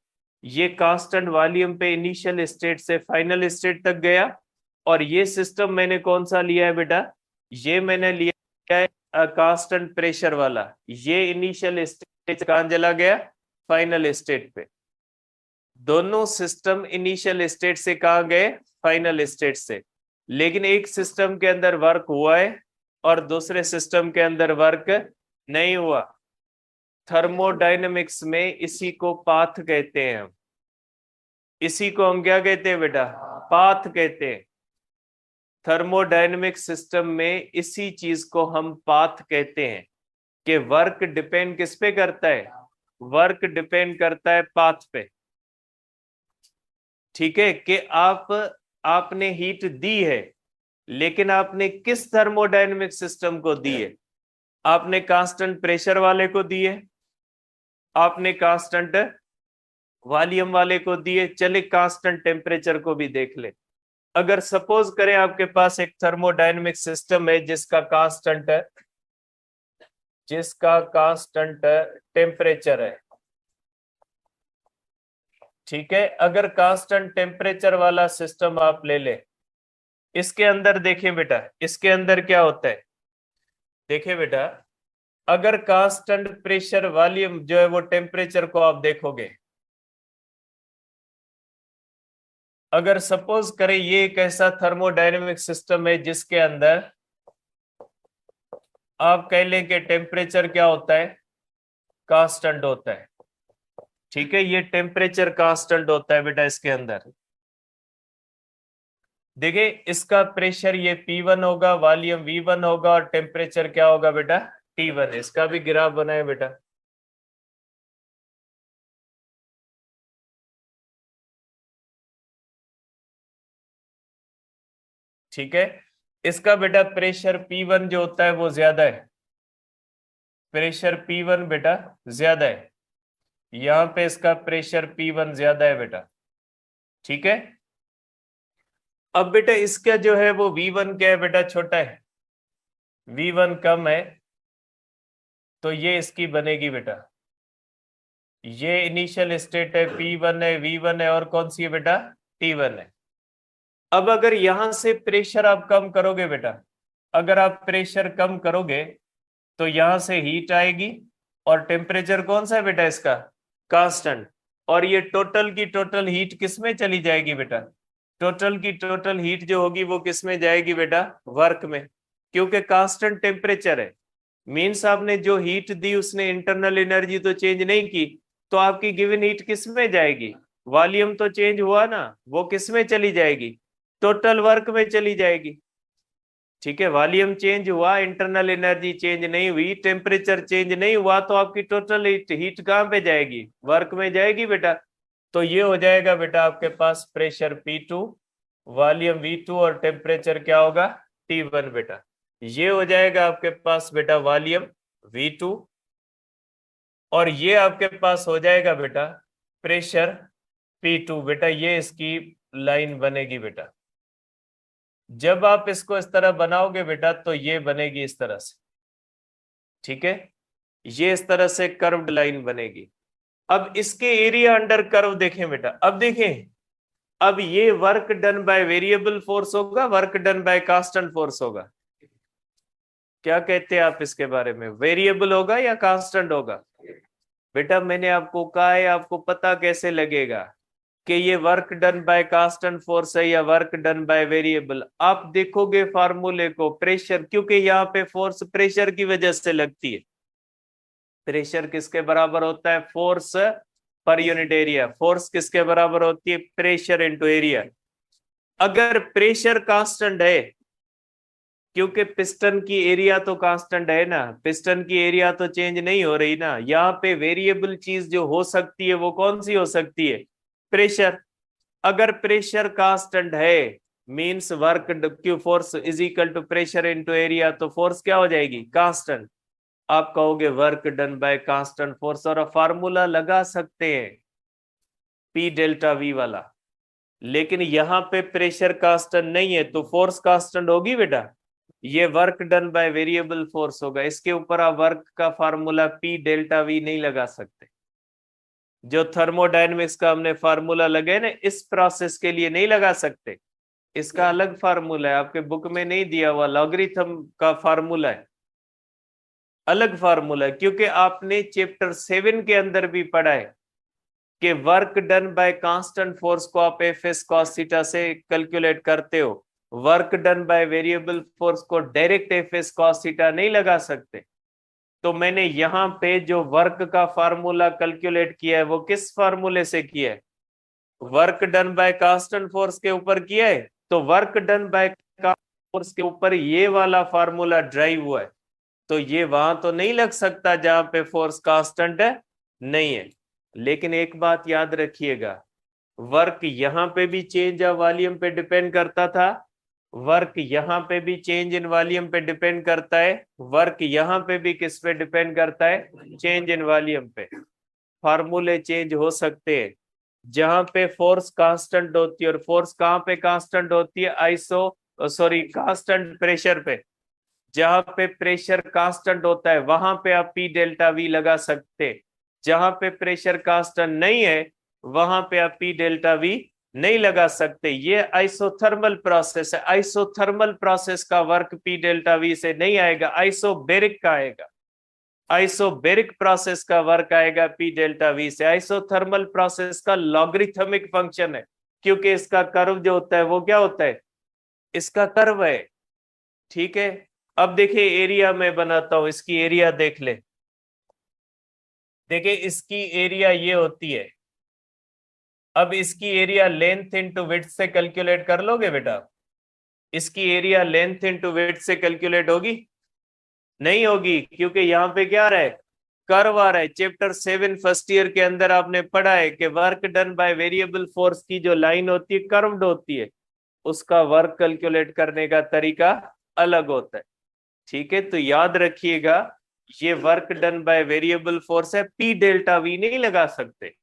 ये कांस्टेंट वॉल्यूम पे इनिशियल स्टेट से फाइनल स्टेट तक गया, और ये सिस्टम मैंने कौन सा लिया है बेटा, ये मैंने लिया है कांस्टेंट प्रेशर वाला, ये इनिशियल स्टेट से कहां चला गया, फाइनल स्टेट पे। दोनों सिस्टम इनिशियल स्टेट से कहां गए, फाइनल स्टेट से, लेकिन एक सिस्टम के अंदर वर्क हुआ है और दूसरे सिस्टम के अंदर वर्क नहीं हुआ। थर्मोडायनेमिक्स में इसी को पाथ कहते हैं हम, इसी को हम क्या कहते हैं बेटा, पाथ कहते हैं। थर्मोडायनेमिक सिस्टम में इसी चीज को हम पाथ कहते हैं कि वर्क डिपेंड किस पे करता है, वर्क डिपेंड करता है पाथ पे। ठीक है, कि आपने हीट दी है, लेकिन आपने किस थर्मोडायनेमिक सिस्टम को दी है, आपने कांस्टेंट प्रेशर वाले को दी है, आपने कांस्टेंट वॉल्यूम वाले को दिए, चले कांस्टेंट टेम्परेचर को भी देख ले। अगर सपोज करें आपके पास एक थर्मोडायनेमिक सिस्टम है जिसका कांस्टेंट टेम्परेचर है। ठीक है, अगर कांस्टेंट टेम्परेचर वाला सिस्टम आप ले ले, इसके अंदर देखें बेटा, इसके अंदर क्या होता है, देखिए बेटा, अगर कांस्टेंट प्रेशर वॉल्यूम जो है वो टेम्परेचर को आप देखोगे, अगर सपोज करें ये एक ऐसा थर्मोडायनेमिक सिस्टम है जिसके अंदर आप कह लें कि टेम्परेचर क्या होता है, कांस्टेंट होता है। ठीक है, ये टेम्परेचर कांस्टेंट होता है बेटा इसके अंदर। देखिए इसका प्रेशर ये P1 होगा, वॉल्यूम V1 होगा, और टेम्परेचर क्या होगा बेटा, T1। इसका भी ग्राफ बनाए बेटा। ठीक है, इसका बेटा प्रेशर P1 जो होता है वो ज्यादा है, प्रेशर P1 बेटा ज्यादा है, यहां पे इसका प्रेशर P1 ज्यादा है बेटा। ठीक है, अब बेटा इसका जो है वो V1 क्या है बेटा, छोटा है, V1 कम है, तो ये इसकी बनेगी बेटा, ये इनिशियल स्टेट है, P1 है, V1 है, और कौन सी है बेटा, T1 है। अब अगर यहां से प्रेशर आप कम करोगे बेटा, अगर आप प्रेशर कम करोगे तो यहां से हीट आएगी, और टेम्परेचर कौन सा है बेटा इसका, कांस्टेंट, और ये टोटल की टोटल हीट किस में चली जाएगी बेटा, टोटल की टोटल हीट जो होगी वो किस में जाएगी बेटा, वर्क में, क्योंकि कांस्टेंट टेम्परेचर है। मीन्स आपने जो हीट दी उसने इंटरनल एनर्जी तो चेंज नहीं की, तो आपकी गिवन हीट किस में जाएगी, वॉल्यूम तो चेंज हुआ ना, वो किस में चली जाएगी, टोटल वर्क में चली जाएगी। ठीक है, वॉल्यूम चेंज हुआ, इंटरनल एनर्जी चेंज नहीं हुई, टेम्परेचर चेंज नहीं हुआ, तो आपकी टोटल हीट कहां पे जाएगी, वर्क में जाएगी बेटा। तो ये हो जाएगा बेटा आपके पास प्रेशर P2, वॉल्यूम V2, और टेम्परेचर क्या होगा, T1 बेटा। ये हो जाएगा आपके पास बेटा वॉल्यूम V2, और ये आपके पास हो जाएगा बेटा प्रेशर P2 बेटा। ये इसकी लाइन बनेगी बेटा, जब आप इसको इस तरह बनाओगे बेटा तो ये बनेगी इस तरह से। ठीक है, ये इस तरह से कर्व्ड लाइन बनेगी। अब इसके एरिया अंडर कर्व देखें बेटा, अब देखें, अब ये work done by variable force होगा, work done by constant force होगा, क्या कहते हैं आप इसके बारे में, वेरिएबल होगा या कांस्टेंट होगा? बेटा मैंने आपको कहा है, आपको पता कैसे लगेगा कि ये work done by constant force है या वर्क डन बाय वेरिएबल? आप देखोगे फार्मूले को, प्रेशर, क्योंकि यहाँ पे फोर्स प्रेशर की वजह से लगती है, प्रेशर किसके बराबर होता है? Force per unit area. Force किसके बराबर होती है? Pressure into area. अगर प्रेशर कांस्टेंट है, क्योंकि पिस्टन की एरिया तो कांस्टेंट है ना, पिस्टन की एरिया तो चेंज नहीं हो रही ना, यहाँ पे वेरिएबल चीज जो हो सकती है वो कौन सी हो सकती है? प्रेशर। अगर प्रेशर कांस्टेंट है means work Q force is equal to pressure into area, तो फोर्स क्या हो जाएगी? कांस्टेंट। आप कहोगे work done by constant force, और फार्मूला लगा सकते हैं पी डेल्टा वी वाला, लेकिन यहाँ पे प्रेशर कांस्टेंट नहीं है तो फोर्स कांस्टेंट होगी बेटा। ये work done by variable force होगा, इसके ऊपर आप वर्क का फार्मूला पी डेल्टा वी नहीं लगा सकते। जो थर्मोडायनेमिक्स का हमने फार्मूला लगाए ना, इस प्रोसेस के लिए नहीं लगा सकते, इसका अलग फार्मूला है, आपके बुक में नहीं दिया हुआ, लॉगरिथम का फार्मूला है, अलग फार्मूला है। क्योंकि आपने चैप्टर 7 के अंदर भी पढ़ा है कि work done by constant force को आप एफ एस कॉस थीटा से कैलकुलेट करते हो, work done by variable force को direct F S cos theta नहीं लगा सकते। तो मैंने यहाँ पे जो वर्क का फार्मूला कैलकुलेट किया है वो किस फार्मूले से किया है? Work done by constant force के ऊपर किया है, तो वर्क डन बाय फोर्स के ऊपर ये वाला फार्मूला ड्राइव हुआ है, तो ये वहां तो नहीं लग सकता जहां पे फोर्स कांस्टेंट नहीं है। लेकिन एक बात याद रखिएगा, वर्क यहाँ पे भी चेंज ऑफ वॉल्यूम पे डिपेंड करता था, वर्क यहाँ पे भी चेंज इन वॉल्यूम पे डिपेंड करता है, वर्क यहाँ पे भी किस पे डिपेंड करता है? चेंज इन वॉल्यूम पे। फार्मूले चेंज हो सकते हैं, जहां पे फोर्स कांस्टेंट होती है, और फोर्स कहां पे कांस्टेंट होती है? कांस्टेंट प्रेशर पे। जहां पे प्रेशर कांस्टेंट होता है वहां पे आप पी डेल्टा वी लगा सकते, जहां पे प्रेशर कांस्टेंट नहीं है वहां पे आप पी डेल्टा वी नहीं लगा सकते। ये आइसोथर्मल प्रोसेस है, आइसोथर्मल प्रोसेस का वर्क पी डेल्टा वी से नहीं आएगा, आइसोबेरिक का आएगा, आइसोबेरिक प्रोसेस का वर्क आएगा पी डेल्टा वी से। आइसोथर्मल प्रोसेस का लॉगरिथमिक फंक्शन है, क्योंकि इसका कर्व जो होता है वो क्या होता है? इसका कर्व है। ठीक है, अब देखिए एरिया में बनाता हूं, इसकी एरिया देख ले। देखिए इसकी एरिया ये होती है, अब इसकी एरिया लेंथ इनटू विड्थ से कैलकुलेट कर लोगे बेटा? इसकी एरिया लेंथ इनटू विड्थ से कैलकुलेट होगी? नहीं होगी, क्योंकि यहाँ पे क्या आ रहा है? कर्व आ रहा है। चैप्टर 7 फर्स्ट ईयर के अंदर आपने पढ़ा है कि work done by variable force की जो लाइन होती है कर्व्ड होती है, उसका वर्क कैलकुलेट करने का तरीका अलग होता है। ठीक है, तो याद रखिएगा ये work done by variable force है, पी डेल्टा वी नहीं लगा सकते,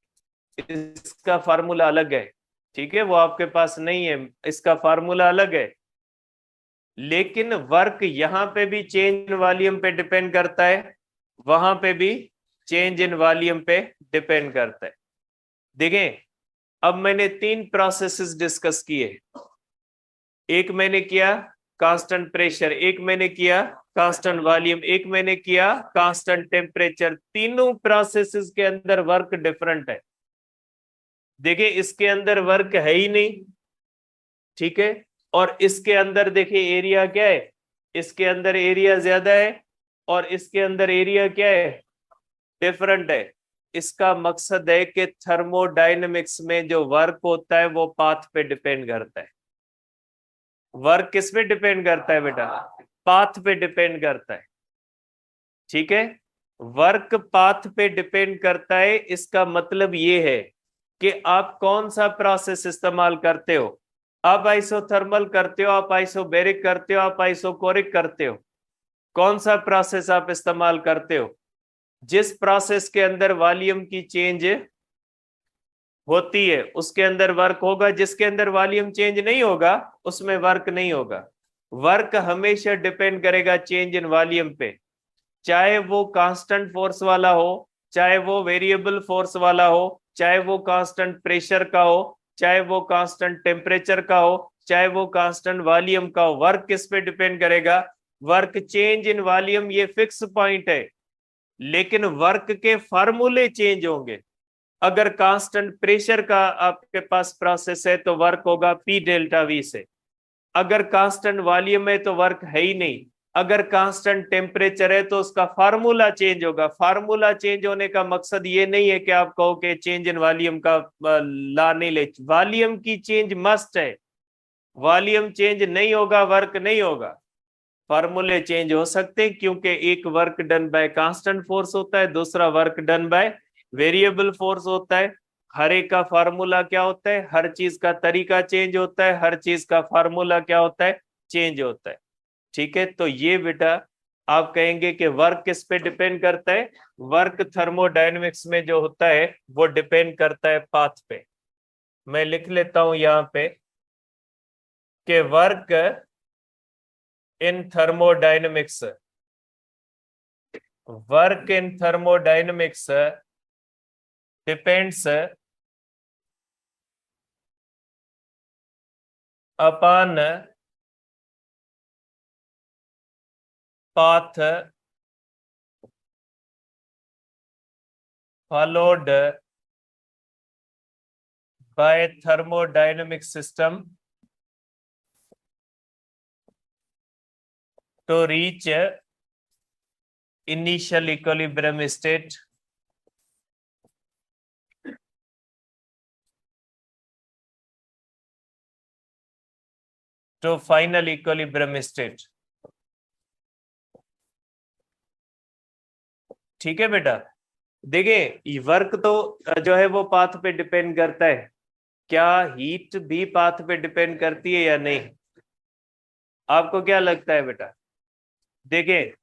इसका फार्मूला अलग है। ठीक है, वो आपके पास नहीं है, इसका फार्मूला अलग है। लेकिन वर्क यहाँ पे भी चेंज इन वॉल्यूम पे डिपेंड करता है, वहां पे भी चेंज इन वॉल्यूम पे डिपेंड करता है। देखें, अब मैंने 3 प्रोसेसेस डिस्कस किए, एक मैंने किया कांस्टेंट प्रेशर, एक मैंने किया कांस्टेंट वॉल्यूम, एक मैंने किया कांस्टेंट टेम्परेचर। तीनों प्रोसेसेस के अंदर वर्क डिफरेंट है। देखिए इसके अंदर वर्क है ही नहीं, ठीक है, और इसके अंदर देखिए एरिया क्या है? इसके अंदर एरिया ज्यादा है और इसके अंदर एरिया क्या है? डिफरेंट है। इसका मकसद है कि थर्मोडायनेमिक्स में जो वर्क होता है वो पाथ पे डिपेंड करता है। वर्क किस पे डिपेंड करता है बेटा? पाथ पे डिपेंड करता है। ठीक है, वर्क पाथ पे डिपेंड करता है। इसका मतलब ये है कि आप कौन सा प्रोसेस इस्तेमाल करते हो। आप आइसोथर्मल करते हो, आप आइसोबेरिक करते हो, आप आइसोकोरिक करते हो, कौन सा प्रोसेस आप इस्तेमाल करते हो? जिस प्रोसेस के अंदर वॉल्यूम की चेंज होती है उसके अंदर वर्क होगा, जिसके अंदर वॉल्यूम चेंज नहीं होगा उसमें वर्क नहीं होगा। वर्क हमेशा डिपेंड करेगा चेंज इन वॉल्यूम पे, चाहे वो कांस्टेंट फोर्स वाला हो, चाहे वो वेरिएबल फोर्स वाला हो, चाहे वो कांस्टेंट प्रेशर का हो, चाहे वो कांस्टेंट टेम्परेचर का हो, चाहे वो कांस्टेंट वॉल्यूम का हो। वर्क किस पे डिपेंड करेगा? वर्क चेंज इन वॉल्यूम ये फिक्स पॉइंट है, लेकिन वर्क के फार्मूले चेंज होंगे। अगर कांस्टेंट प्रेशर का आपके पास प्रोसेस है तो वर्क होगा पी डेल्टा वी से। अगर कांस्टेंट वॉल्यूम है तो वर्क है ही नहीं, अगर कांस्टेंट टेम्परेचर है तो उसका फार्मूला चेंज होगा। फार्मूला चेंज होने का मकसद ये नहीं है कि आप कहो कि चेंज इन वॉल्यूम का ला नहीं ले, वॉल्यूम की चेंज मस्ट है। वॉल्यूम चेंज नहीं होगा, वर्क नहीं होगा। फार्मूले चेंज हो सकते हैं क्योंकि एक work done by constant force होता है, दूसरा work done by variable force होता है। हर एक का फार्मूला क्या होता है, हर चीज का तरीका चेंज होता है, हर चीज का फार्मूला क्या होता है, चेंज होता है। ठीक है, तो ये बेटा आप कहेंगे कि वर्क किस पे डिपेंड करता है। वर्क थर्मोडायनेमिक्स में जो होता है वो डिपेंड करता है पाथ पे। मैं लिख लेता हूं यहां पे कि work in thermodynamics, work in thermodynamics depends upon path followed by thermodynamic system to reach initial equilibrium state to final equilibrium state। ठीक है बेटा, देखिए वर्क तो जो है वो पाथ पे डिपेंड करता है। क्या हीट भी पाथ पे डिपेंड करती है या नहीं, आपको क्या लगता है बेटा? देखिए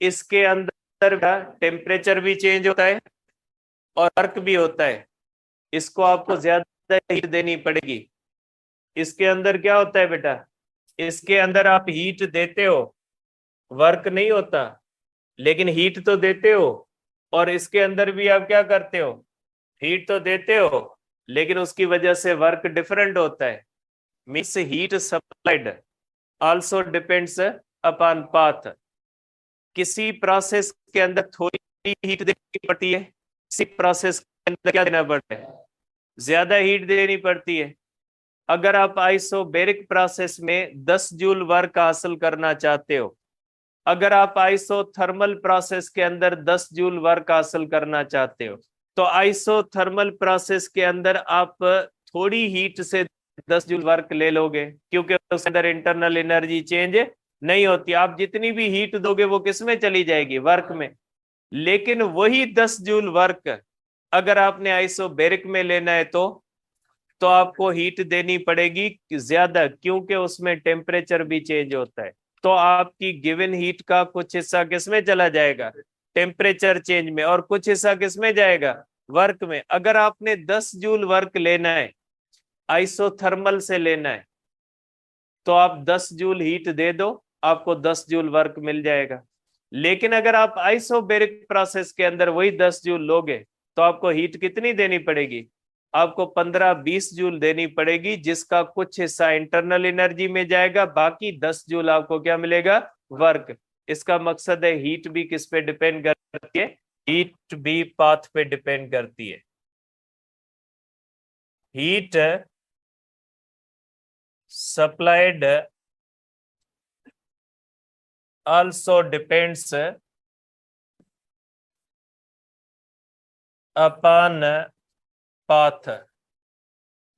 इसके अंदर टेम्परेचर भी चेंज होता है और वर्क भी होता है। इसको आपको ज्यादा हीट देनी पड़ेगी। इसके अंदर क्या होता है बेटा, इसके अंदर आप हीट देते हो, वर्क नहीं होता, लेकिन हीट तो देते हो। और इसके अंदर भी आप क्या करते हो, हीट तो देते हो, लेकिन उसकी वजह से वर्क डिफरेंट होता है। Means heat supplied also depends upon path. किसी प्रोसेस के अंदर थोड़ी हीट देनी पड़ती है, किसी प्रोसेस के अंदर क्या देना पड़ता है, ज्यादा हीट देनी पड़ती है। अगर आप आइसोबैरिक प्रोसेस में 10 जूल वर्क हासिल करना चाहते हो, अगर आप आइसोथर्मल प्रोसेस के अंदर 10 जूल वर्क हासिल करना चाहते हो, तो आइसोथर्मल प्रोसेस के अंदर आप थोड़ी हीट से 10 जूल वर्क ले लोगे, क्योंकि उसके अंदर इंटरनल एनर्जी चेंज नहीं होती। आप जितनी भी हीट दोगे वो किस में चली जाएगी, वर्क में। लेकिन वही 10 जूल वर्क अगर आपने आइसोबैरिक में लेना है तो आपको हीट देनी पड़ेगी ज्यादा, क्योंकि उसमें टेम्परेचर भी चेंज होता है। तो आपकी गिवन हीट का कुछ हिस्सा किसमें चला जाएगा, टेम्परेचर चेंज में, और कुछ हिस्सा किसमें जाएगा, वर्क में। अगर आपने 10 जूल वर्क लेना है, आइसोथर्मल से लेना है, तो आप 10 जूल हीट दे दो, आपको 10 जूल वर्क मिल जाएगा। लेकिन अगर आप आइसोबैरिक प्रोसेस के अंदर वही 10 जूल लोगे, तो आपको हीट कितनी देनी पड़ेगी, आपको 15-20 जूल देनी पड़ेगी, जिसका कुछ हिस्सा इंटरनल एनर्जी में जाएगा, बाकी 10 जूल आपको क्या मिलेगा, वर्क। इसका मकसद है हीट भी किस पे डिपेंड करती है, हीट भी पाथ पे डिपेंड करती है। Heat supplied also depends upon path।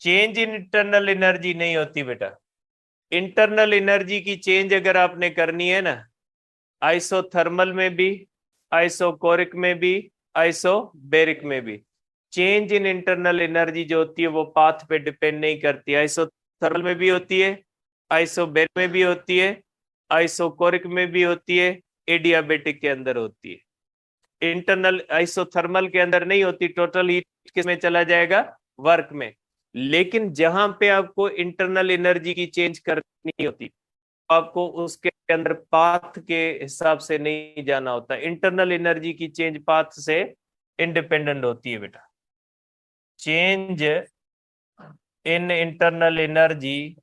Change in internal energy नहीं होती बेटा। इंटरनल एनर्जी की चेंज अगर आपने करनी है ना, आइसोथर्मल में भी, आइसोकोरिक में भी, आइसोबैरिक में भी, चेंज इन इंटरनल एनर्जी जो होती है वो पाथ पे डिपेंड नहीं करती। आइसोथर्मल में भी होती है, आइसोबैरिक में भी होती है, आइसोकोरिक में भी होती है, एडियाबेटिक के अंदर होती है। इंटरनल आइसोथर्मल के अंदर नहीं होती, टोटल हीट किसमें चला जाएगा, वर्क में। लेकिन जहां पे आपको इंटरनल एनर्जी की चेंज करनी होती, आपको उसके अंदर पाथ के हिसाब से नहीं जाना होता। इंटरनल एनर्जी की चेंज पाथ से इंडिपेंडेंट होती है बेटा। चेंज इन इंटरनल एनर्जी,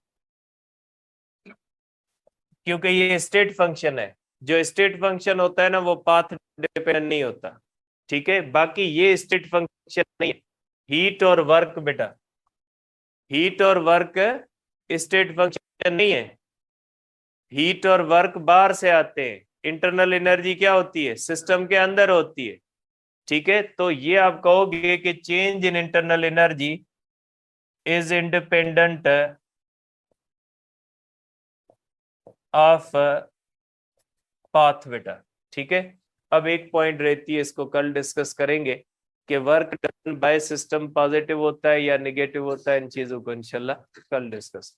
क्योंकि ये स्टेट फंक्शन है, जो स्टेट फंक्शन होता है ना वो पाथ डिपेंडेंट नहीं होता। ठीक है, बाकी ये स्टेट फंक्शन नहीं है। हीट और वर्क बेटा, हीट और वर्क स्टेट फंक्शन नहीं है। हीट और वर्क बाहर से आते हैं, इंटरनल एनर्जी क्या होती है, सिस्टम के अंदर होती है। ठीक है, तो ये आप कहोगे कि change in internal energy is independent of path बेटा। ठीक है, अब एक पॉइंट रहती है, इसको कल डिस्कस करेंगे कि work done by system positive होता है या निगेटिव होता है, इन चीजों को इंशाल्लाह कल डिस्कस।